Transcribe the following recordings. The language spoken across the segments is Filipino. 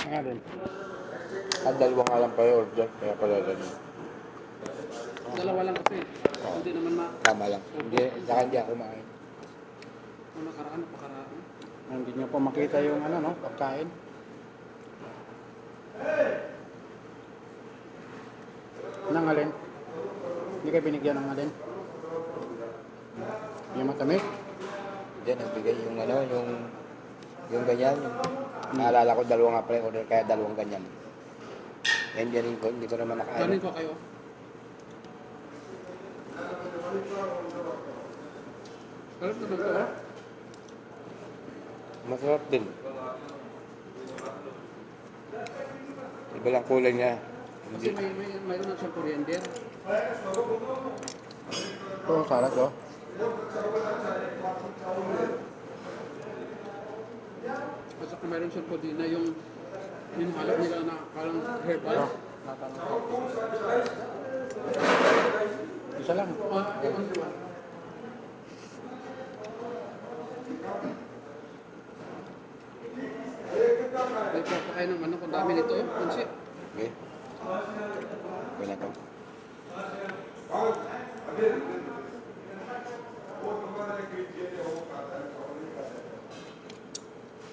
Nga din. Ang dalawa nga lang pa yung order, kaya pala ganun. Dalawa lang kasi. Oo. Hindi naman Tama lang. Hindi, saka hindi ako kumain. makaraan, pakaraan. Hindi nyo po makita yung ano, no, pagkain. Nang alin? Hindi kayo binigyan ng alin? Yung matamis? Hindi, nagbigay yung ano, yung ganyan. Yung, naalala ko, dalawa nga pala yung order, kaya dalawang ganyan. Hindi rin ko, hindi ko naman nakain. Galing ko kayo. Sarap naman to, ha? Masarap din. Iba lang kulay niya. Kasi mayroon na siyang coriander. Ito, salad, oh. At saka mayroon siyang pudina, yung halap nila na parang herbal. Oh, natanong ko. Isa lang. May papakain ng ano, kung dami nito, pansit. Okay. Okay na to.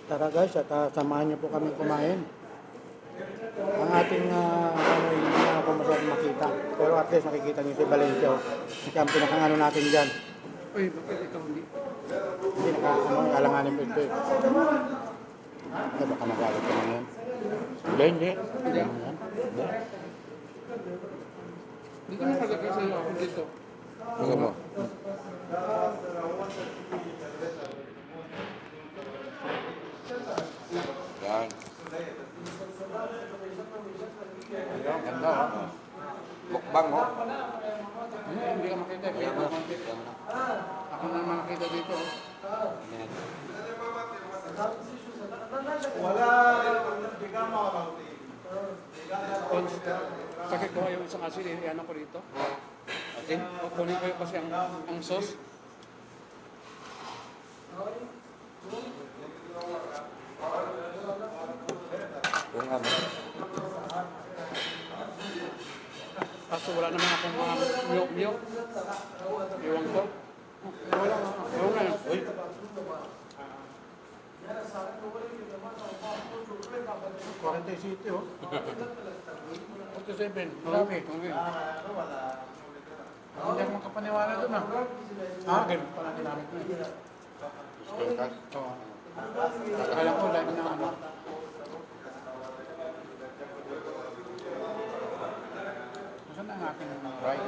Tara guys, at samahan niyo po kami kumain. Ang ating ano, hindi na ako masyadong makita. Pero at least nakikita niyo si Valencio. Ito ang pinakangano natin dyan. Uy, bakit ikaw hindi? Hindi alanganin po ito. Ay, baka magalit ka naman yan. Hindi, hindi. Hindi. Yan. Hindi ko nakalagay sa'yo ako dito. Ano mo? Yan. Ayun, ganda oh. Mukbang, oh. Hindi ka makita. Kaya Ayan mo. ako Ayan mo. ako na makita dito. Ayan. Kasi ko yung isang asin, ano ko dito. Asin? Kunin ko yung kasi ang sauce. Kung ano. Kaso wala naman akong mga miyok-miyok. Iwan ko. Wala nga. Ewan nga. Uy. 47 oh. 47. Marami. Okay. Hindi ako makapaniwala doon ah. Ganun pala ginamit mo eh. Spell card. Oo. Akala ko live na ano. Saan ang aking rice?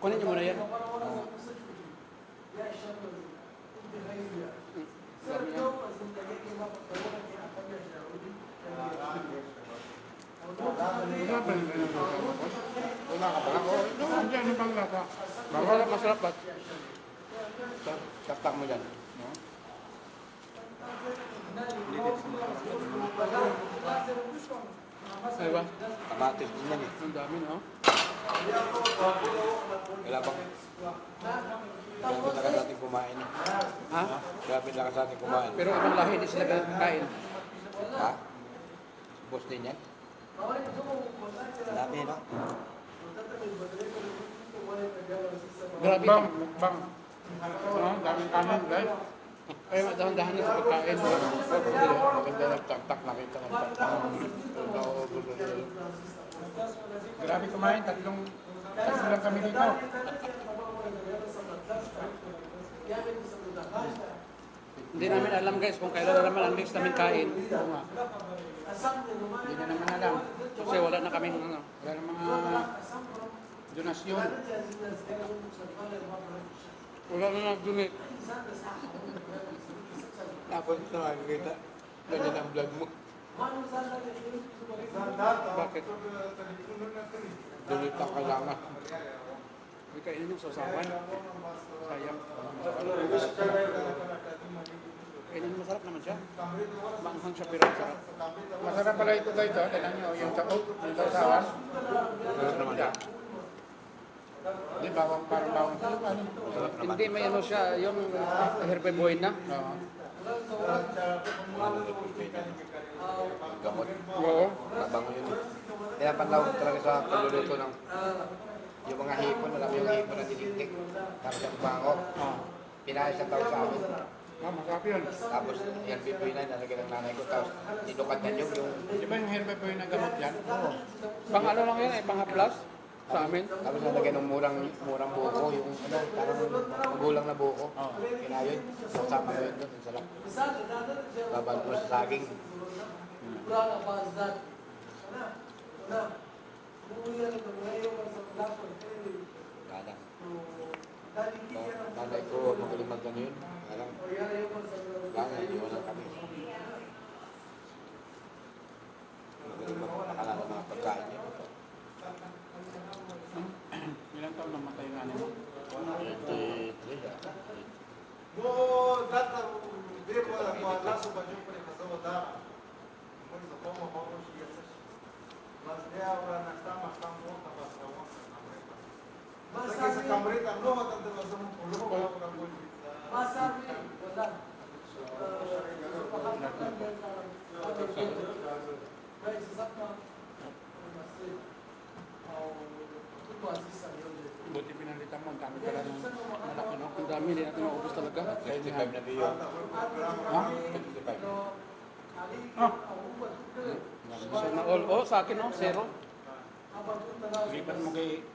Kunin niyo muna yan. Wala pa rin ganun. Wala ka ba? Oo. Hindi, ano bang lasa? Masarap ba? Taktak mo dyan. Ay ba? Kamatis din yan eh. Ang dami, no? Wala bang? Grabe na ka sa ating kumain. Ha? Grabe na ka sa ating kumain. Pero ibang lahi, hindi sila kakain. Ha? Boss din yan? Dami, no? Grabe. Mukbang, mukbang. Daming kanin guys. Kaya nga dahan-dahan na sa pagkain. Maganda ng tak-tak, nakita ng tak-tak. Grabe kumain, tatlo lang kami dito. Hindi namin alam guys kung kailan na naman ang next namin kain. Oo nga. Hindi na naman alam. Kasi wala na kaming ano. Wala ng mga donasyon. Wala na nag-donate. Tapos ito makikita. Ganyan ang vlog mo. Bakit? Donate ang kailangan. May kainin yung sausawan. Sayang. Kainin masarap naman siya. Maanghang siya pero masarap. Masarap pala ito guys, oh. Tignan nyo yung taot, yung sausawan. Masarap naman yan. Hindi, bawang, parang bawang. Ano? Masarap naman. Hindi may ano siya, yung herbe buhay na. Oo. Ano na pulpina. Gamot. Oo. Mabango yun. Kaya panlawag talaga sa pagluluto ng yung mga hipon, alam mo yung hipon na tiniktik. Tapos ang bango. Pinayos sa tao sa amin. Masarap yun. Tapos yan pipinan, nalagyan ng nanay ko. Tapos tinukat na yung Di ba yung herbal po yung nagamot yan? Oo. Pang ano lang yan, pang-haplas sa amin. tapos nalagyan ng murang buko, yung ano, parang magulang na buko. Kinayon, sasama mo yun doon, sarap. Babal mo sa saging. Kala. Nanay ko magaling mag-ano yun. Alam, kaya iwanan kami. Magaling magpakalala ng mga pagkain yun. Ilang taon namatay yung nanay mo? 23 ah. Buti pinalitan mo, ang dami pala ng malaki, no? Ang dami, hindi natin maubos talaga. 25 na biyo. Ha? 25. Ah, Sana all. Oh, sa akin, oh, zero. lipat mo kay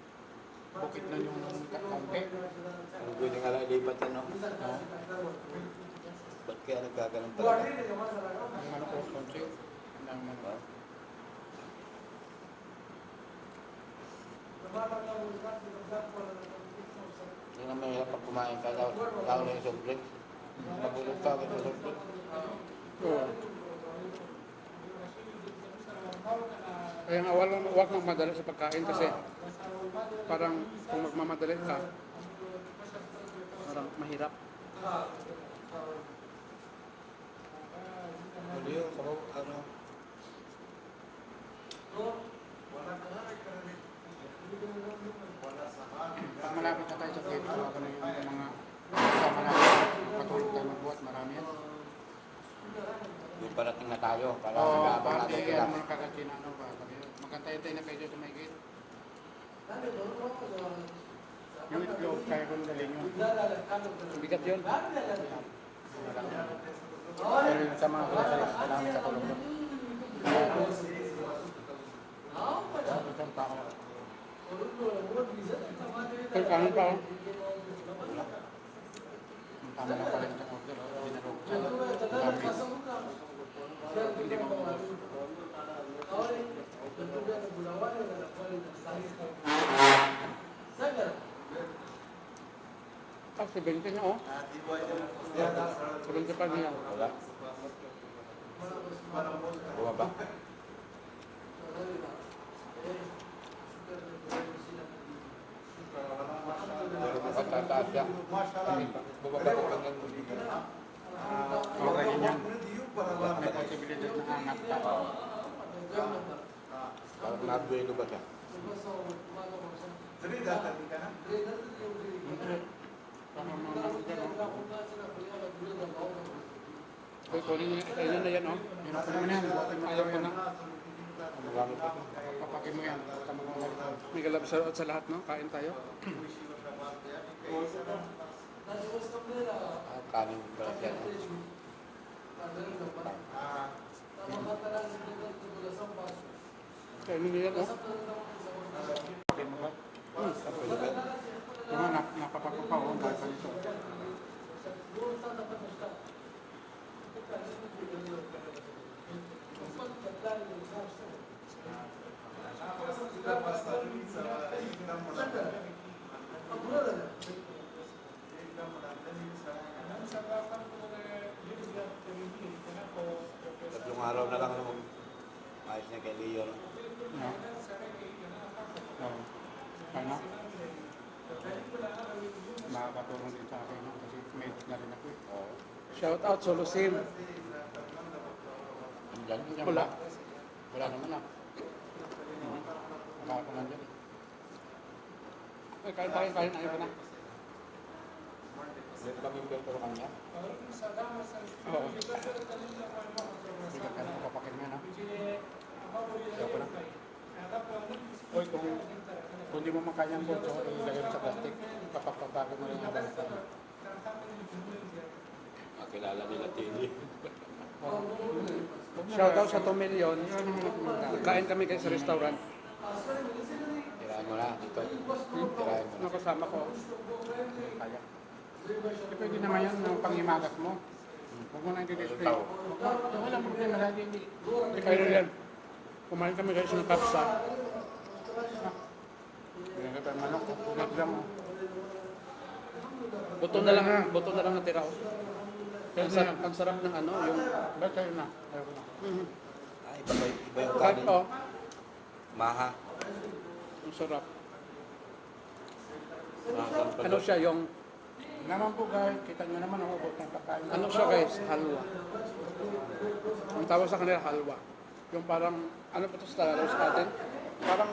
bukit na yung kaunti. Ang pwede nga lang ilipat yan, no? Ba't kaya nagkaganon talaga? Ang ano ko, kaunti. Ang dami ano. Hindi na mahirap pag kumain ka, lalo na yung soft drinks. Magulog ka agad yung soft drinks. Oo. Kaya nga, huwag magmadali sa pagkain kasi parang kung magmamadali ka, parang mahirap. Huli yun, sabaw, ano? Pag malapit na tayo sa gate, ako na yung mga kasama natin. Patulog tayo magbuhat, marami yan. Yung parating na tayo, para Oo, nag-aabang bakit natin yan sila. mga kakasin, ano ba? Magkantay-tay na kayo sa may gate. Yung itlog, kaya ko galing yun. Bigat yun. Pero yung sa mga groceries, kailangan sa tulog yun. Isang tao. Pero kanan pa, oh. Ang tama lang pala yung sa order, binalog siya. Ang dami. Hindi mo maubos. Ah, 70 niya, oh. 70 pa niya. Wala. Bumaba. Pero mukhang tataas siya. Bumaba ko pag nag-uligan. Okay din yan. May posibilidad na angat ka. Parang nabuelo ba siya? Hindi. Baka mga gano'n. Uy, kunin niya, ayun na yan, oh. Hirap naman yan. Buhatin mo Ayaw ko yan. na. Magamit ito. Papakin mo yan. Baka magmamahal. May galap sa lahat, no? Kain tayo. Kanin pala siya. Kainin niya yan, oh. Papakin mo ba? Pwede ba? Yung nga, napapako pa, oh. Dahil pa nito. Tatlong araw na lang naman. Ayos niya kay Leo. No? No? Oo. Ano? Makakatulong din sa akin, no? Kasi may na rin ako, eh. Oo. Shout out, Solo Sim. Diyan. Wala. Wala naman na. Wala ako nandyan. Ay, kain tayo, kain. Ayaw ko na. Yung pamimbil ko kanya. Oo. Bigat ka na, papakin nga na. Ayaw ko na. Uy, kung di mo makaya ang bulto, ilagay mo sa plastic, papapabago mo rin yung balatan. Makilala nila Tini. Shoutout sa 2 million. Kain kami kayo sa restaurant. Tirahan mo na dito. Tirahan mo na. Nakasama ko. Kaya. Pwede naman yan ng pangimagas mo. Huwag mo nang i-display. Walang problema lagi. Hindi kayo yan. Kumain kami guys ng kapsa. Hindi ka manok. Nagdam mo. Buto na lang natira ko. Ang sarap ng ano, yung... Ba't kayo na? Ayaw ko na. Ah, iba yung Kahit kanin. oh, Maha. ang sarap. Ano Ano siya yung... Naman po guys, kita nyo naman ang ubot ng pagkain. Ano siya guys? Halwa. Ang tawag sa kanila halwa. Yung parang... Ano pa ito sa Tagalog sa atin? Parang...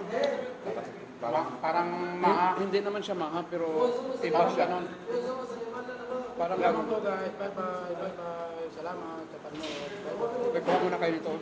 Parang maha. Hindi naman siya maha, pero iba Parang siya. ganon. Parang Naman ganon. po guys, bye bye, bye bye. Salamat sa panonood. Bye bye. Nagkuha muna kayo nito.